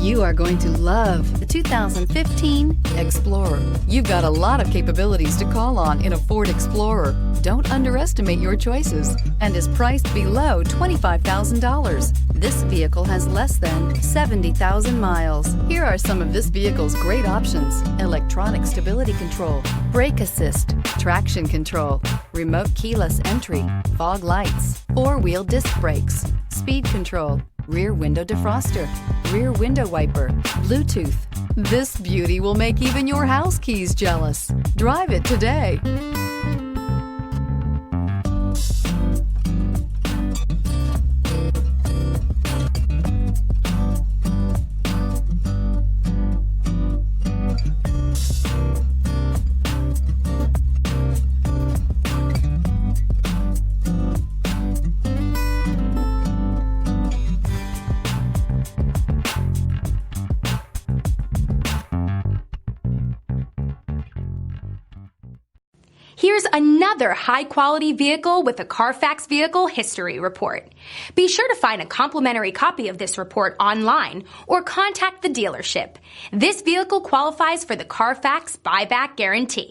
You are going to love the 2015 Explorer. You've got a lot of capabilities to call on in a Ford Explorer. Don't underestimate your choices and is priced below $25,000. This vehicle has less than 70,000 miles. Here are some of this vehicle's great options: electronic stability control, brake assist, traction control, remote keyless entry, fog lights, four-wheel disc brakes, speed control, rear window defroster, rear window wiper, Bluetooth. This beauty will make even your house keys jealous. Drive it today. Here's another high-quality vehicle with a Carfax Vehicle History Report. Be sure to find a complimentary copy of this report online or contact the dealership. This vehicle qualifies for the Carfax Buyback Guarantee.